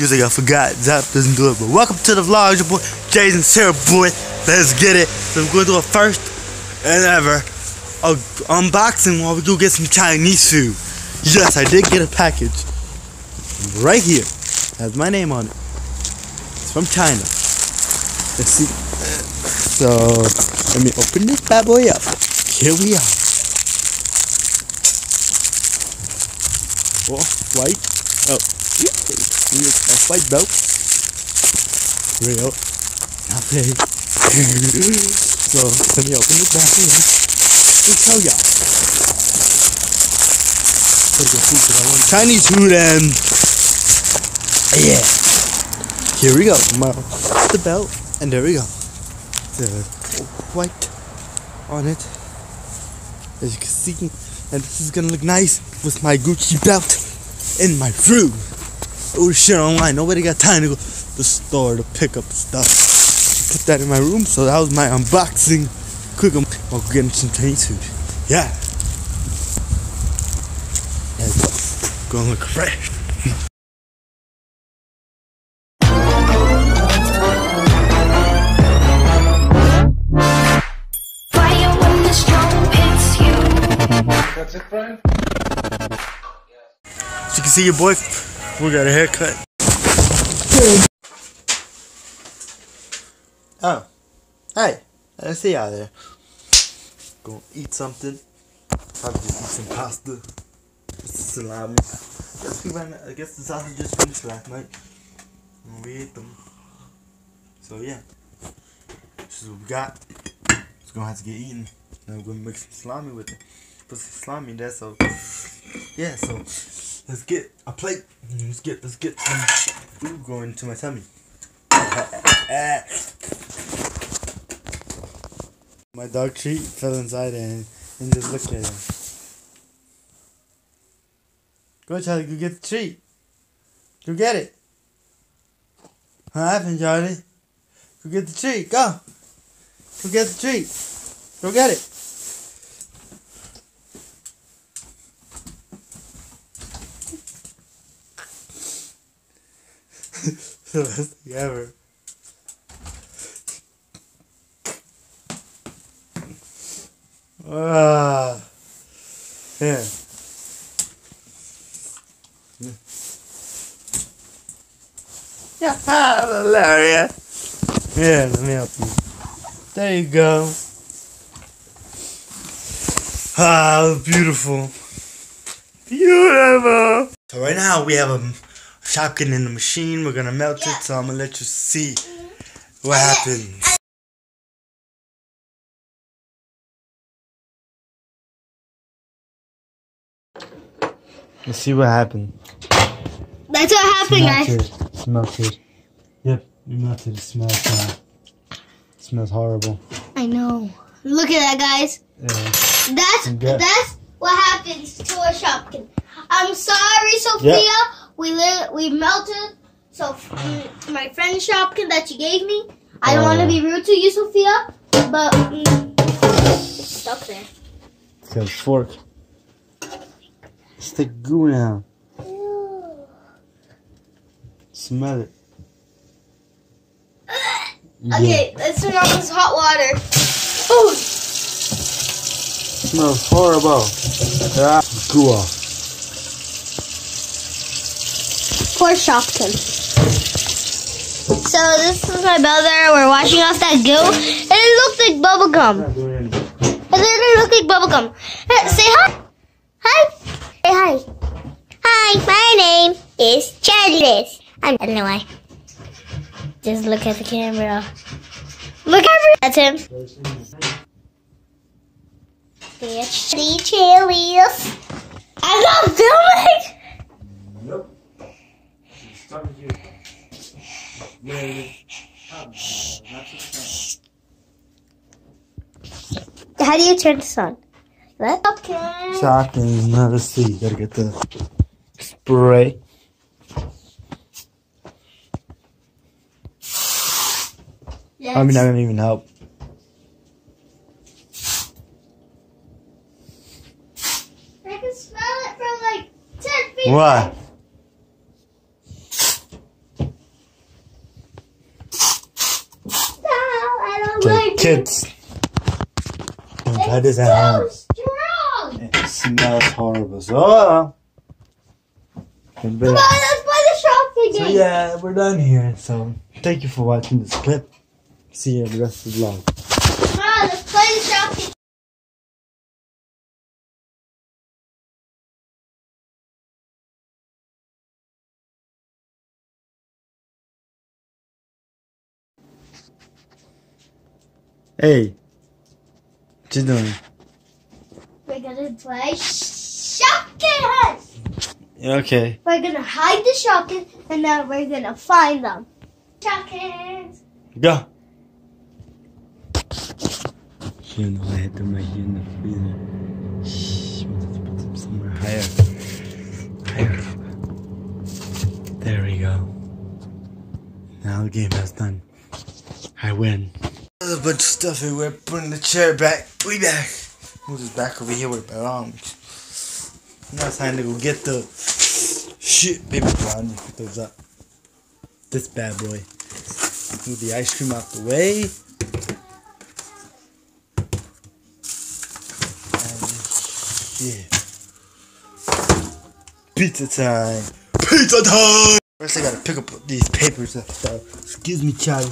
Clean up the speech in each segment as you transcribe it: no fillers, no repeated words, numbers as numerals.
Music, I forgot. Zap doesn't do it, but welcome to the vlog. Your boy Jason Sarah boy. Let's get it. So we're going to do a first and ever unboxing while we go get some Chinese food. Yes, I did get a package right here. It has my name on it. It's from China. Let's see. So let me open this bad boy up. Here we are. Oh, white. Oh. A white belt. Real. Okay. So let me open this back here and show y'all. I want Chinese food and yeah. Here we go. The belt and there we go. The white on it. As you can see, and this is gonna look nice with my Gucci belt and my fruit. Oh shit, online. Nobody got time to go to the store to pick up stuff. Put that in my room, so that was my unboxing. Quick, while getting some Chinese food. Yeah. It's gonna look fresh. That's it, Brian? So you can see your boy. We got a haircut. Oh. Hey. I see y'all there. Gonna eat something. Probably just eat some pasta. Salami. I guess the sausage just finished last night. And we ate them. So yeah. This is what we got. It's gonna have to get eaten. Now we're gonna make some salami with it. Put some salami in there, so yeah, so let's get a plate. Let's get some food going to my tummy. My dog treat fell inside and just look at him. Go Charlie, go get the treat. Go get it. What happened, Charlie? Go get the treat, go. Go get the treat. Go get it. The best thing ever. Ah, yeah. Yeah, hilarious. Yeah, let me help you. There you go. Ah, beautiful. Beautiful. So right now we have a Shopkin in the machine. We're gonna melt it, so I'm gonna let you see what happens. Let's see what happened. That's what happened, guys. It melted. Yep, it melted. It smells bad. It smells horrible. I know. Look at that, guys. Yeah. That's what happens to a Shopkin. I'm sorry, Sophia. Yep. We melted. So my friend Shopkin that you gave me. I don't want to be rude to you, Sophia, but it's stuck there. It's got a fork. Stick goo now. Ew. Smell it. Okay, let's turn on this hot water. Oh. Smells horrible. Goo off. Poor Shopkin. So this is my brother. We're washing off that goo. And it looked like bubblegum. It literally looked like bubblegum. Say hi. Hi. Say hi. Hi, my name is Charlie. I don't know why. Just look at the camera. Look at me. That's him. It's Chili's. I'm not filming. Nope. How do you turn this on? What? Okay. Shocking. Now let's see. Gotta get the spray. Yes. I mean, that didn't even help. I can smell it from like 10 feet. What? Kids, don't try this at home. Strong. It smells horrible. So, Come on, let's play the Shopkin so game. yeah, we're done here. So thank you for watching this clip. See you in the rest of the vlog. Come on, let's play the Shopkin. Hey, what you doing? We're gonna play Shopkin Hunt. Okay. We're gonna hide the Shopkin and then we're gonna find them. Shopkins. Go. You know, I hit them right here in the freezer. Shh, we'll have to put them somewhere higher. Higher up. There we go. Now the game has done. I win. There's a bunch of stuff everywhere. Putting the chair back. Way back. Move this back over here where it belongs. Now it's time to go get the shit paper brown. Put those up. This bad boy. Move the ice cream out the way. And yeah. Pizza time. Pizza time! First I gotta pick up these papers and stuff. Excuse me, Charlie.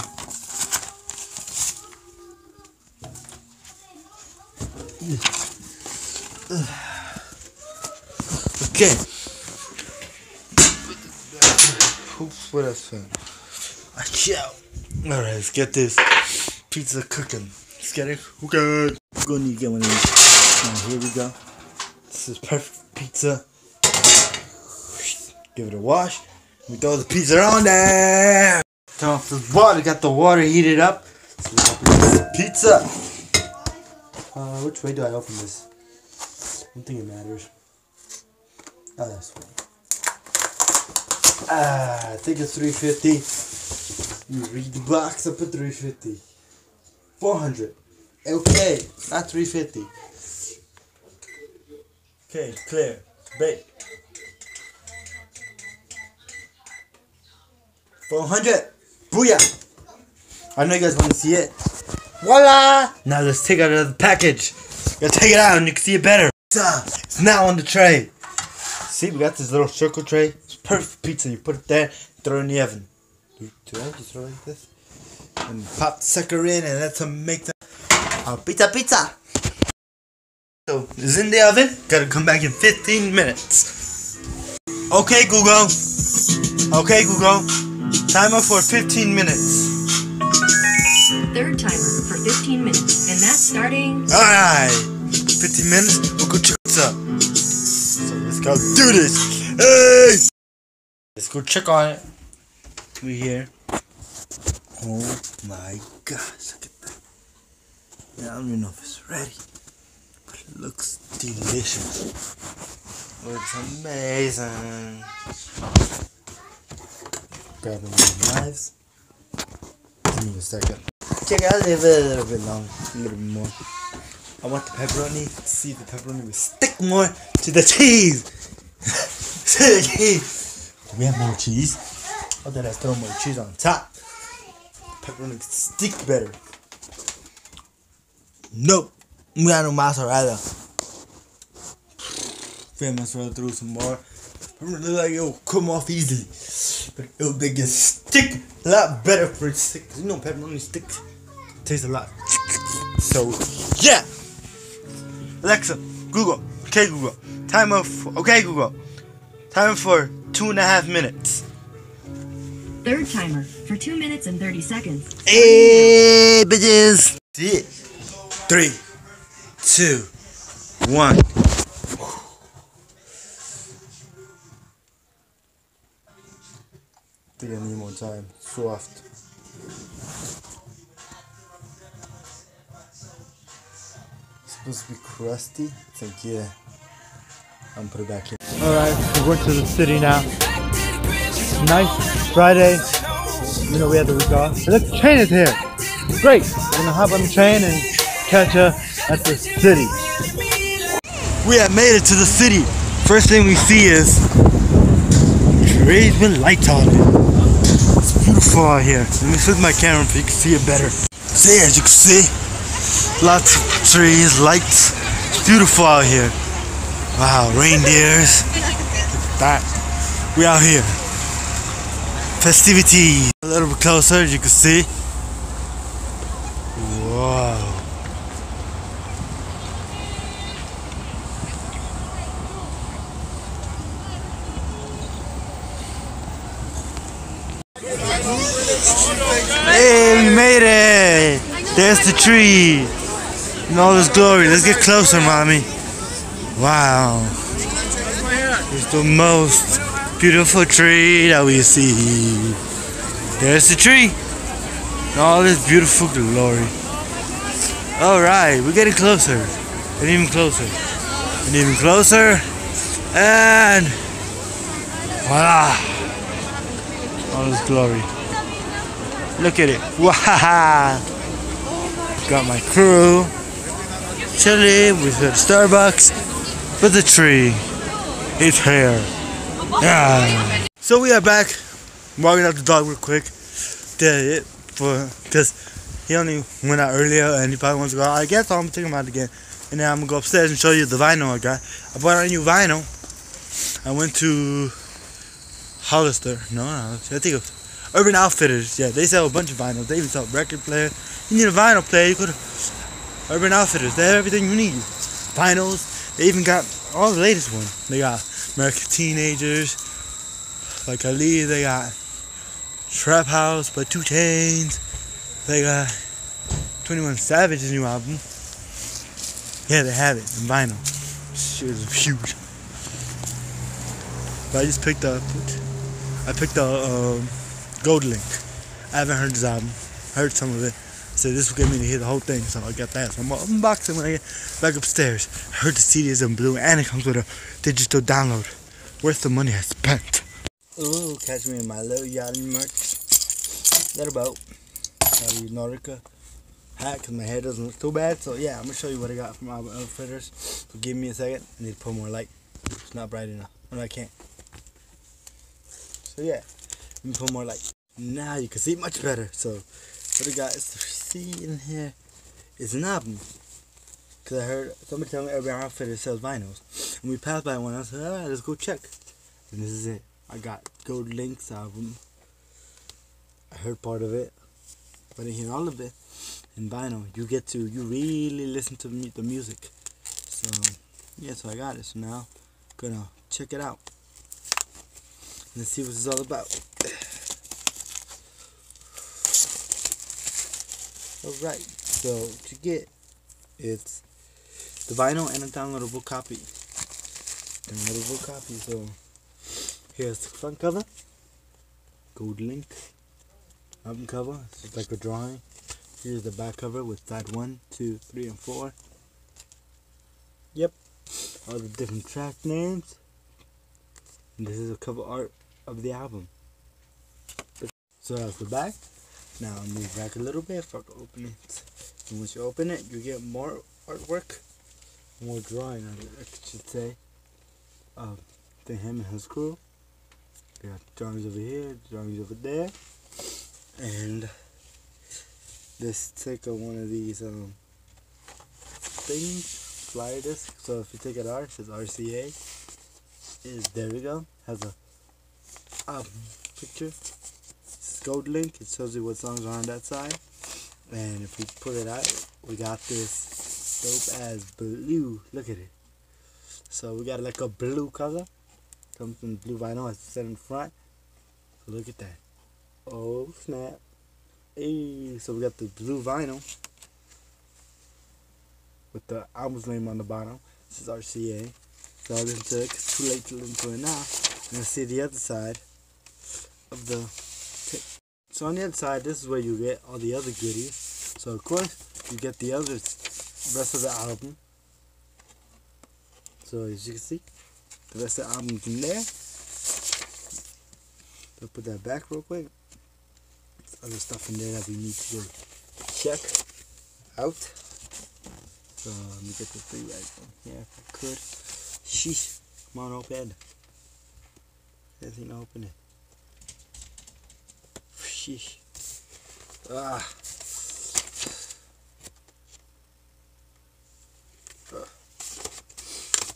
Okay. What else? Watch out. Alright, let's get this pizza cooking. Let's get it cooking. We're gonna need to get one of these. Now, here we go. This is perfect pizza. Give it a wash. We throw the pizza on there. Turn off the water. Got the water heated up. So we open this pizza. Which way do I open this? I don't think it matters. Oh, that's way. I think it's 350. You read the box up at 350. 400. Okay, not 350. Okay, clear. Bake. 400. Booyah. I know you guys want to see it. Voila! Now let's take it out of the package. Gotta take it out and you can see it better. It's now on the tray. See, we got this little circle tray. It's perfect pizza. You put it there, throw it in the oven. Do I just throw it like this? And pop the sucker in and that's to make the pizza. So, it's in the oven. Gotta come back in 15 minutes. Okay, Google. Okay, Google. Timer for 15 minutes. Third timer for 15 minutes, and that's starting. Alright, 15 minutes, we'll go check what's up. So let's go do this. Hey! Let's go check on it. We're here. Oh my gosh, look at that. I don't even know if it's ready, but it looks delicious. Looks amazing. Grabbing my knives. Give me a second. Check it out, leave it a little bit long, a little bit more. I want the pepperoni. See if the pepperoni will stick more to the cheese. To the cheese. We have more cheese. Oh, then let's throw more cheese on top. Pepperoni can stick better. Nope, we got no mozzarella. We have mozzarella, throw some more. Pepperoni look like it'll come off easily, but it'll make it stick a lot better for it stick. Cause you know pepperoni sticks. Tastes a lot. So yeah. Alexa, Google. Okay, Google. Timer for Google. Timer for 2.5 minutes. Third timer for 2 minutes and 30 seconds. Hey, bitches. See it. 3, 2, 1. I think I need more time. Soft. Supposed to be crusty? It's like, yeah. I'm gonna put it back here. Alright, we're going to the city now. Nice Friday. You know, we had the week off. Hey, look, the train is here. Great. We're gonna hop on the train and catch her at the city. We have made it to the city. First thing we see is trees with lights on it. It's beautiful out here. Let me flip my camera so you can see it better. So yeah, as you can see, lots of trees, lights. It's beautiful out here. Wow, reindeers. Look at that. We out here. Festivities. A little bit closer, as you can see. Wow. Hey, we made it! There's the tree in all its glory. Let's get closer, mommy. Wow. It's the most beautiful tree that we see. There's the tree in all its beautiful glory. Alright, we're getting closer. And even closer. And even closer. And voila! All its glory. Look at it. Wow! Got my crew chilling with the Starbucks, but the tree is here. Yeah. So we are back. I'm walking out the dog real quick. Did it because he only went out earlier and he probably wants to go out. I guess I'm taking him out again. And then I'm gonna go upstairs and show you the vinyl I got. I bought a new vinyl. I went to Hollister. No, I think it was Urban Outfitters. Yeah, they sell a bunch of vinyls. They even sell a record player. You need a vinyl player, you go to Urban Outfitters. They have everything you need. Vinyls. They even got all the latest ones. They got American Teenagers, like Ali. They got Trap House by 2 Chainz. They got 21 Savage's new album. Yeah, they have it in vinyl. Shit is huge. But I just picked up. I picked up Gold Link. I haven't heard his album. I heard some of it. So this will get me to hear the whole thing. So I got that. So I'm gonna unbox it when I get back upstairs. I heard the CD is in blue and it comes with a digital download. Worth the money I spent. Ooh, catch me in my little yachting merch. Little boat. I'll use Nautica hat because my hair doesn't look too bad. So yeah, I'm gonna show you what I got from Urban Outfitters. So give me a second. I need to put more light. It's not bright enough. No, I can't. So yeah, let me put more light. Now you can see much better. So what I got is the receipt in here. It's an album. Cause I heard somebody tell me Urban Outfitters sells vinyls. And we passed by one. I said, alright, let's go check. And this is it. I got Gold Link's album. I heard part of it, but I didn't hear all of it. In vinyl, you really listen to the music. So yeah, so I got it. So now I'm gonna check it out. Let's see what it's all about. Alright, so what you get, it's the vinyl and a downloadable copy. So here's the front cover. Gold Link. Album cover. It's just like a drawing. Here's the back cover with side 1, 2, 3, and 4. Yep. All the different track names. And this is the cover art of the album. So that's the back. Now I'll move back a little bit if I can open it. And once you open it, you get more artwork, more drawing of it, I should say. To him and his crew. They got drawings over here, drawings over there. And let's take one of these things, flyer disc. So if you take it out, it says RCA. There we go. Has a picture. It's Gold Link. It shows you what songs are on that side. And if we pull it out, we got this dope as blue. Look at it. So we got like a blue color. Comes in blue vinyl. It's set in front. So look at that. Oh snap. Hey, so we got the blue vinyl with the album's name on the bottom. This is RCA. So I'll listen to it. It's too late to listen to it now. And let's see the other side of the tape. So on the other side, this is where you get all the other goodies. So of course, you get the rest of the album. So as you can see, the rest of the album's in there. So put that back real quick. There's other stuff in there that we need to check out. So let me get the thing right here if I could. Sheesh. Come on, open. There's no open it. Sheesh.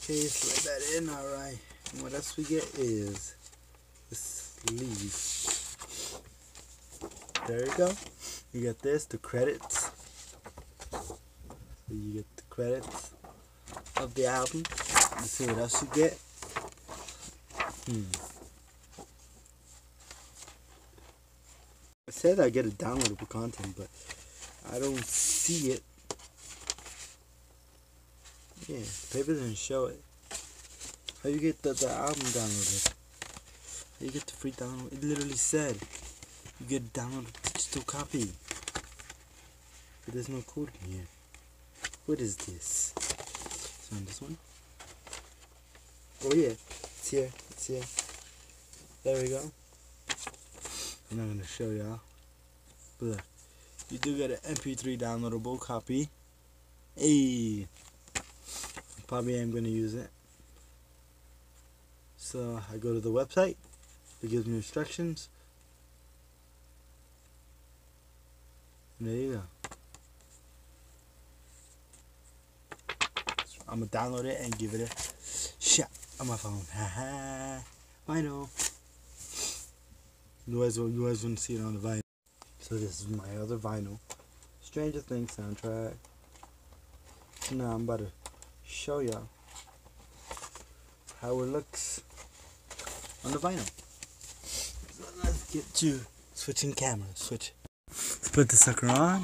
Okay, slide that in, alright. And what else we get is the sleeve. There you go. You get this, the credits. So you get the credits of the album. Let's see what else you get. I said I get a downloadable content, but I don't see it. Yeah, the paper didn't show it. How you get the album downloaded? How you get the free download? It literally said you get a downloaded digital copy. But there's no code in here. What is this? Is it on this one? Oh yeah, it's here. It's here. There we go. I'm not gonna show y'all. But look, you do get an MP3 downloadable copy. Hey. Probably am going to use it. So I go to the website. It gives me instructions. And there you go. I'm going to download it and give it a shot on my phone. Haha. Vinyl. You guys want to see it on the vinyl. So this is my other vinyl. Stranger Things soundtrack. Now I'm about to show y'all how it looks on the vinyl. So let's get to switching cameras. Switch. Let's put the sucker on.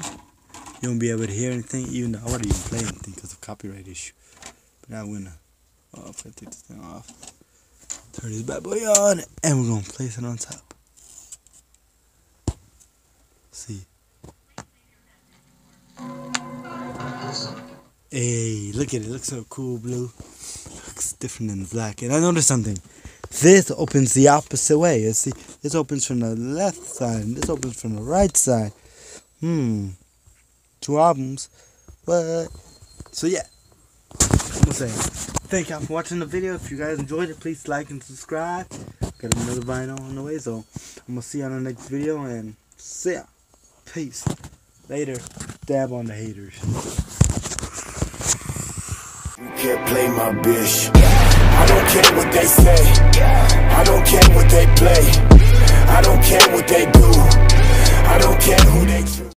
You won't be able to hear anything, even though I wouldn't even play anything because of copyright issue. But now we're gonna if I take this thing off, turn this bad boy on, and we're gonna place it on top. See. Hey, look at it. It looks so cool, blue. Looks different than black. And I noticed something. This opens the opposite way. You see, this opens from the left side, and this opens from the right side. Two albums. What? So yeah. I'm gonna say thank y'all for watching the video. If you guys enjoyed it, please like and subscribe. Got another vinyl on the way, so I'm gonna see you on the next video, and see ya. Peace. Later. Dab on the haters. Can't play my bitch. I don't care what they say. I don't care what they play. I don't care what they do. I don't care who they choose.